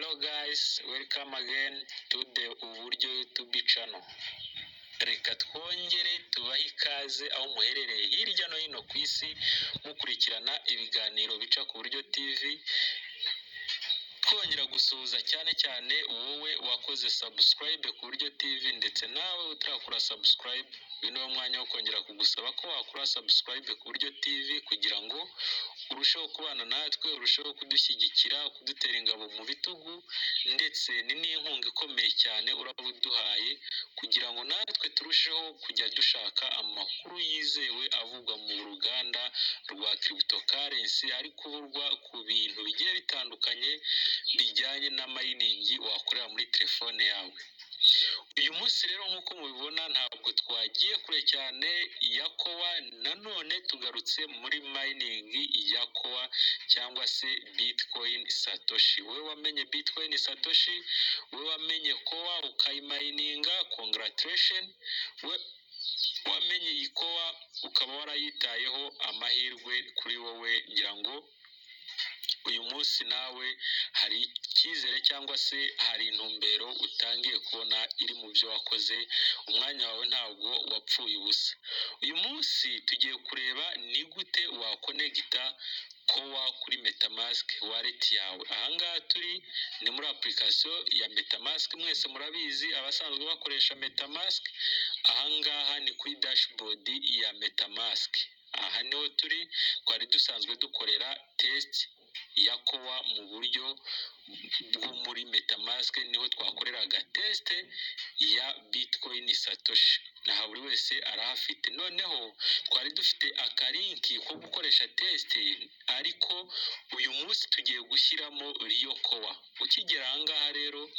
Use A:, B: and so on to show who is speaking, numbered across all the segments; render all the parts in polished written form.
A: Hello guys, welcome again to the Uburyo YouTube channel. Reka twongere tubahe ikaze aho muherereye hirya no hino ku isi mukurikirana ibiganiro bica ku Buryo TV. Twongera gusuhuza cyane wowe wakoze subscribe ku Buryo TV ndetse nawe utarakora subscribe. Bino mwanya wo kongera kugusaba ko wakora subscribe ku Buryo TV kugira ngo urusheho kubana natwe, urusheho kudushyigikira, kudutera ingabo mu bitugu, ndetse ni n'inkunga ikomeye cyane urabuduhaye kugira ngo natwe turusheho kujya dushaka amakuru yizewe avugwa mu ruganda rwa cryptocurrency ari kuvurwa ku bintu bigiye bitandukanye bijyanye na mining wakorera muri telefone yawe. Uyu munsi rero nkuko mubibona ntabwo twagiye kure cyane ya Kowa, nanone tugarutse muri mining ya Kowa cyangwa se Bitcoin Satoshi. Wewe wamenye Bitcoin Satoshi, wewe wamenye Kowa ukayimayininga, congratulations. Wamenye iyi Kowa ukaba warayitayeho, amahirwe kuri wowe. Ngira ngo uyu munsi nawe hari icyizere cyangwa se hari intumbero utangiye kubona iri mu byo wakoze. Umwanya wawe ntabwo wapfuye ubusa. Uyu munsi tugiye kureba ni gute wakonegita Kowa kuri MetaMask wallet yawe. Ahangaha turi ni muri application ya MetaMask, mwese murabizi abasanzwe bakoresha MetaMask. Ahangaha ni kuri dashboard ya MetaMask. Aha niho turi, twari dusanzwe dukorera test ya Kowa mu buryo bwo muri MetaMask, niho twakoreraga test ya Bitcoin Satoshi. Naha buri wese arahafite. Noneho twari dufite akalinki ko gukoresha test, ariko uyu munsi tugiye gushyiramo Rio Kowa. Ukigera ahangaha rero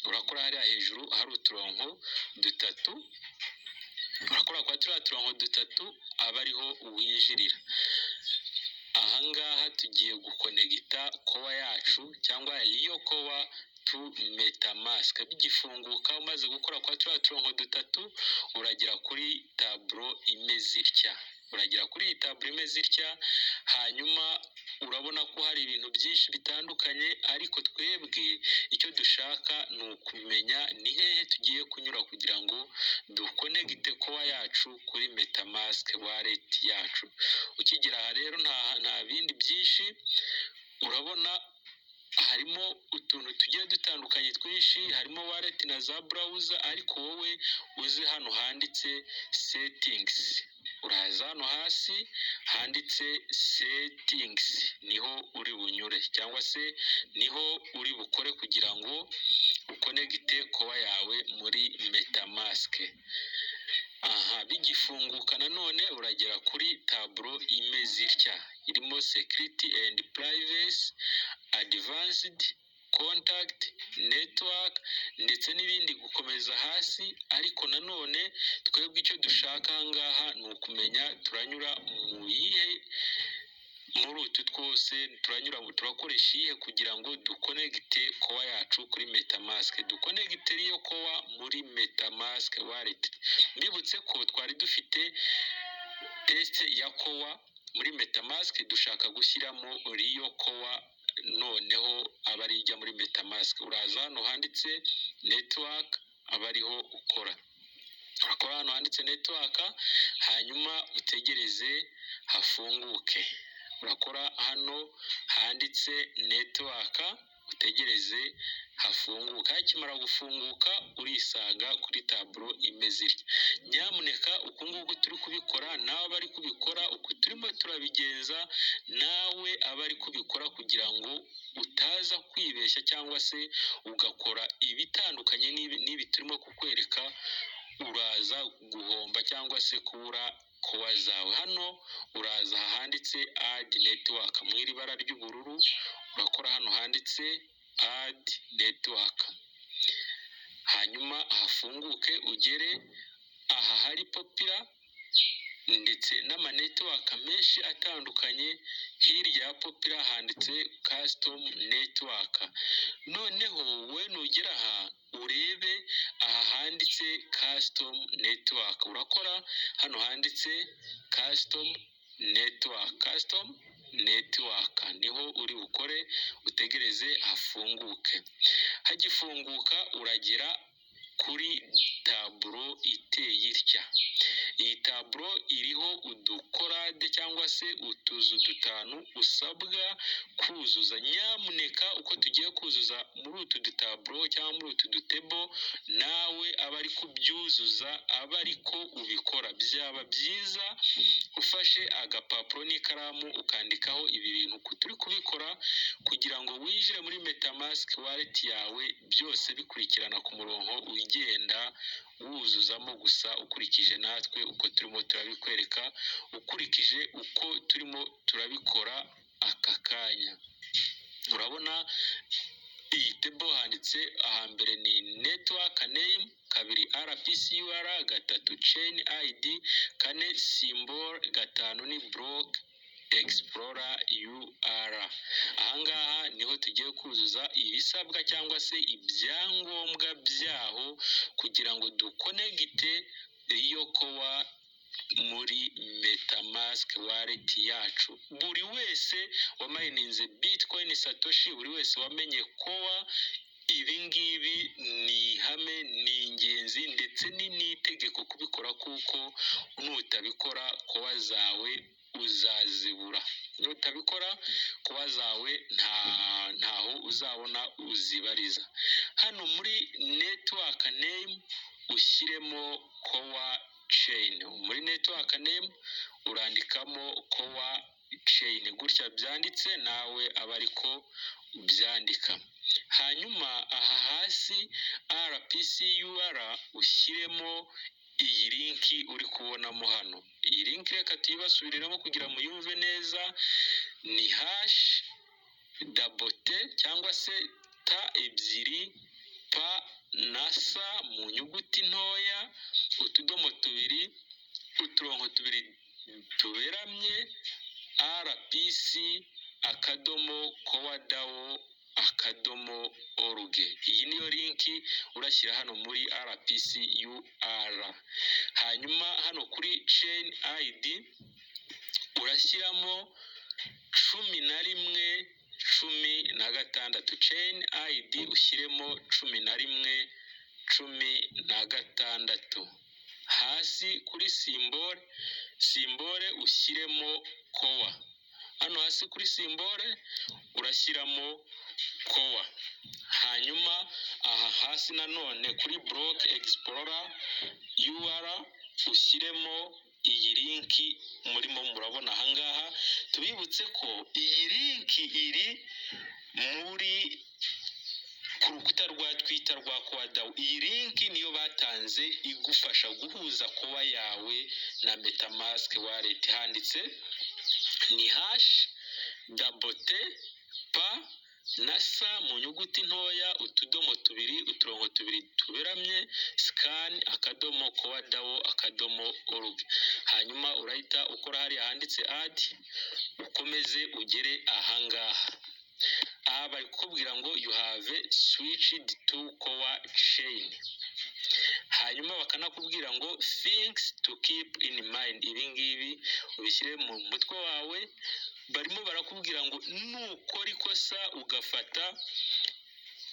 A: urakora hariya hejuru hari uturongo dutatu, urakora kwa turongo dutatu abariho winjirira. Ahangaha tugiye gukonegita Kowa yacu cyangwa Rio Kowa to MetaMask. Bigifunguka umaze gukora kwa turongo dutatu uragira kuri tableau imeze itya. Uragira kuri iyi tableau imeze itya, hanyuma urabona ko hari ibintu byinshi bitandukanye, ariko twebwe icyo dushaka ni ukumenya ni hehe tugiye kunyura kugira ngo dukonegite Kowa yacu kuri MetaMask wallet yacu. Ukigera aha rero nta bindi byinshi, urabona harimo utuntu tugiye dutandukanye twinshi, harimo wallet na za browser, ariko wowe uze hano handitse settings. Uraza hano hasi handitse settings, niho uri bunyure cyangwa se niho uri bukore kugira ngo ukonegite Kowa yawe muri MetaMask. Aha bigifunguka nanone uragera kuri tableau imeze itya, irimo security and privacy, advanced, contact, network ndetse n'ibindi gukomeza hasi. Ariko nanone twebwe icyo dushaka ahangaha ni ukumenya turanyura mu yihe muri utu twose, turakoresha iyihe kugira ngo dukonegite Kowa yacu kuri MetaMask. Dukonegite Rio Kowa muri MetaMask wallet. Mbibutse ko twari dufite test ya Kowa muri MetaMask, dushaka gushyiramo Rio Kowa noneho abari ijya muri MetaMask. Uraza hano handitse network abariho ukora. Urakora hano handitse network, hanyuma utegereze hafunguke. Urakora hano handitse network, utegereze hafunguka. Hakimara gufunguka urisanga kuri tableau imeze itya. Nyamuneka uku nguku turi kubikora nawe bari kubikora, uku turimo turabigenza nawe abari kubikora, kugira ngo utaza kwibeshya cyangwa se ugakora ibitandukanye n'ibi turimo kukwereka, uraza guhomba cyangwa se kubura Kowa zawe. Hano uraza handitse add network mu ibara ry'ubururu, urakora hano handitse add network, hanyuma hafunguke ugere aha hari popular ndetse n'ama network menshi atandukanye. Hirya ya popular handitse custom network. Noneho we nugera aha urebe aha handitse custom network, urakora hano handitse custom network. Custom network niho uri bukore utegereze hafunguke. Hagifunguka uragira kuri taburo iteye itya. Iyi taburo iriho udukorade cyangwa se utuzu dutanu usabwa kuzuza. Nyamuneka uko tugiye kuzuza muri utu dutaburo cyangwa muri utu dutebo, nawe aba ari kubyuzuza, aba ariko ubikora. Byaba byiza ufashe agapapuro n'ikaramu ukandikaho ibi bintu turi kubikora, kugira ngo winjire muri MetaMask wallet yawe byose bikurikirana ku murongo ugenda wuzuzamo gusa ukurikije natwe uko turimo turabikwereka, ukurikije uko turimo turabikora aka kanya. Urabona iyi table handitse ahambere ni network name, kabiri RPC URL, gatatu chain ID, kane symbol, gatanu ni block explorer URL. Ahangaha niho tugiye kuzuza ibisabwa cyangwa se ibyangombwa byaho kugira ngo dukonegite iyo kowa muri MetaMask wallet yacu. Buri wese wamayininze Bitcoin Satoshi, buri wese wamenye kowa, ibi ngibi ni ihame, ni ingenzi ndetse n'itegeko kubikora, kuko nutabikora kowa zawe uzazibura. Nutabikora kowa zawe ntaho uzabona uzibariza. Hano muri network name ushyiremo kowa chain. Muri network name urandikamo kowa chain, gutya byanditse nawe aba ariko ubyandika. Hanyuma aha hasi RPC URL ushyiremo iyi linki uri kubonamo hano. Iyi linki reka tuyibasubiriramo kugira ngo muyumve neza. Ni hash double t cyangwa se ta ebyiri pa na sa mu nyuguti ntoya, utudomo tubiri, uturongo tubiri tuberamye, RPC akadomo kowadao akadomo org. Iyi niyo linki urashyira hano muri RPC URL. Hanyuma hano kuri chain ID urashyiramo 11 16. Chain ID ushyiremo 11 16. Hasi kuri symbol ushyiremo kowa. Hano hasi kuri symbol urashyiramo kowa. Hanyuma aha hasi nanone kuri block explorer URL ushyiremo iyi linki murimo murabona ahangaha. Tubibutse ko iyi linki iri muri ku rukuta rwa Twitter rwa kowadao. Iyi linki niyo batanze igufasha guhuza kowa yawe na MetaMask wallet. Handitse ni hash double t pa na sa mu nyuguti ntoya, utudomo tubiri, uturongo tubiri tuberamye, scan akadomo kowadao akadomo org. Hanyuma urahita ukora hariya handitse add, ukomeze ugere ahangaha. Aha bari kukubwira ngo you have switched to kowa chain. Hanyuma bakanakubwira ngo things to keep in mind. Ibi ngibi ubishyire mu mutwe wawe. Barimo barakubwira ngo nukora ikosa ugafata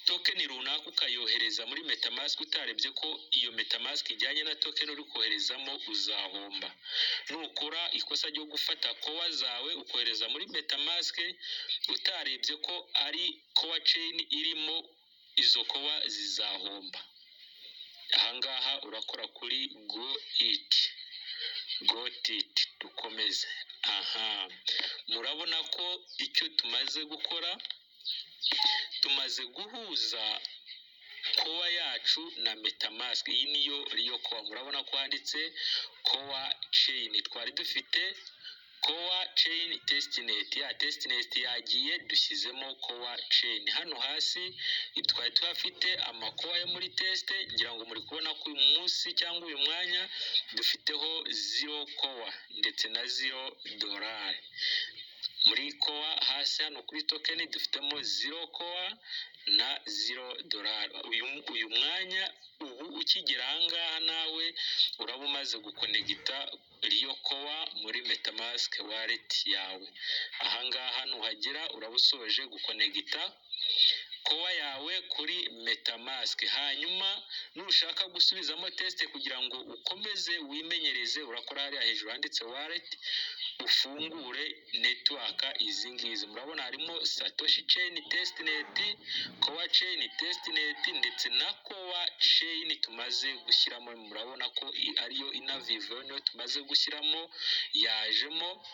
A: token runaka ukayohereza muri MetaMask utarebye ko iyo MetaMask ijyanye na token uri koherezamo, uzahomba. Nukora ikosa ryo gufata kowa zawe ukohereza muri MetaMask utarebye ko ari kowa chain irimo, izo kowa zizahomba. Ahangaha urakora kuri got it. Dukomeze. Murabona ko icyo tumaze gukora, tumaze guhuza kowa yacu na MetaMask. Iyi niyo kowa. Murabona ko handitse kowa chain. Twari dufite kowa chain testnet. Ya testnet yagiye, dushyizemo kowa chain. Hano hasi twari tuhafite amakowa yo muri test. Ngira ngo muri kubona ko uyu munsi cyangwa uyu mwanya dufiteho 0 kowa ndetse na $0. muri kowa hasi hano kuri token dufitemo 0 kowa na $0. Uyu mwanya ubu ukigera ahangaha nawe uraba umaze gukonegita Rio kowa muri MetaMask wallet yawe. Ahangaha nuhagera uraba usoje gukonegita kowa yawe kuri MetaMask. Hanyuma nushaka gusubizamo test kugira ngo ukomeze wimenyereze, urakora hariya hejuru handitse wallet, ufungure network izi ngizi. Murabona harimo Satoshi Chain Testnet, Kowa Chain Testnet ndetse na Kowa Chain tumaze gushyiramo. Murabona ko ariyo Inavivo niyo tumaze gushyiramo yajemo.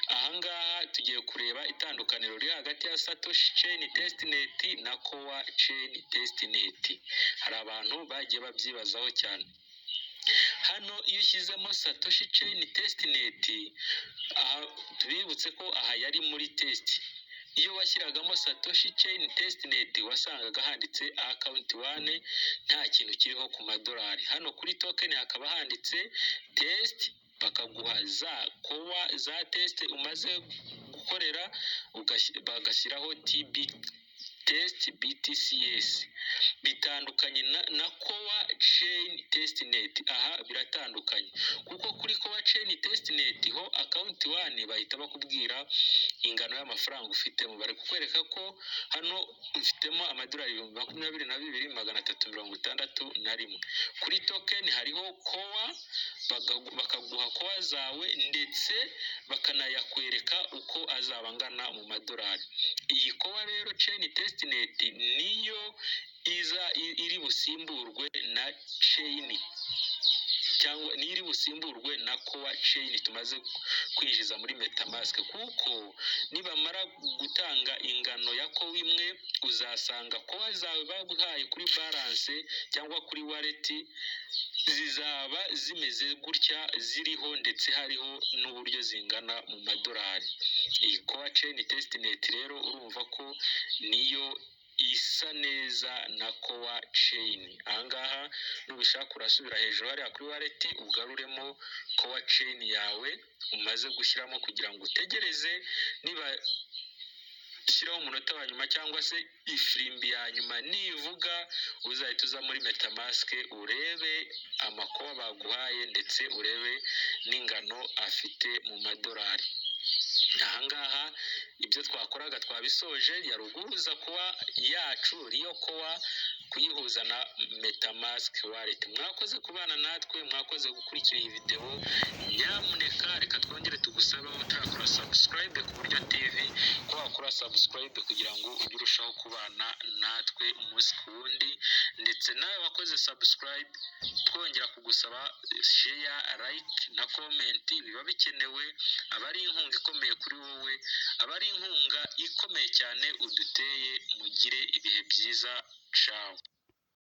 A: Ahangaha tugiye kureba itandukaniro riri hagati ya Satoshi Chain Testnet na Kowa Chain Testnet. Hari abantu bagiye babyibazaho cyane. Hano iyo ushyizemo Satoshi Chain Testnet, tubibutse ko aha yari muri test. Iyo washyiragamo Satoshi Chain Testnet wasangaga handitse account 1 nta kintu kiriho ku madolari. Hano kuri token hakaba handitse test, bakaguha za kowa za test umaze gukorera, bagashyiraho TB test BTCS. Bitandukanye na Kowa Chain Testnet. Aha biratandukanye kuko kuri Kowa Chain Testnet ho account 1 bahita bakubwira ingano y'amafaranga ufite. Bari kukwereka ko hano ufitemo amadolari 22,361. Kuri token hariho kowa, bakaguha kowa zawe ndetse bakanayakwereka uko azaba angana mu madolari. Iyi Kowa rero Chain Testnet niyo iri busimburwe na chain cyangwa niri busimburwe na Kowa Chain tumaze kwinjiza muri MetaMask, kuko nibamara gutanga ingano ya kowa imwe uzasanga kowa zawe baguhaye kuri balance cyangwa kuri wallet zizaba zimeze gutya ziriho, ndetse hariho n'uburyo zingana mu madolari. Iyi Kowa Chain Testnet rero urumva ko niyo isa neza na Kowa Chain. Ahangaha nubishaka urasubira hejuru hariya kuri wallet ugaruremo Kowa Chain yawe umaze gushyiramo kugira ngo utegereze niba shyiraho umunota wa nyuma cyangwa se ifirimbi ya nyuma nivuga uzahita uza muri MetaMask urebe amakowa baguhaye ndetse urebe n'ingano afite mu madolari. Ahangaha ibyo twakoraga twabisoje, yaruguhuza kuba yacu Rio Kowa kuyihuza na MetaMask wallet. Mwakoze kubana natwe, mwakoze gukurikira iyi video. Nyamuneka reka twongere tugusabe mutarakora subscribe ku Buryo TV ko wakora subscribe kugira ngo ujye urushaho kubana natwe umunsi ku wundi, ndetse nawe wakoze subscribe twongera kugusaba share, like na comment. Biba bikenewe, abari inkunga ikomeye kuri wowe, abari inkunga ikomeye cyane uduteye. Mugire ibihe byiza. Ciao.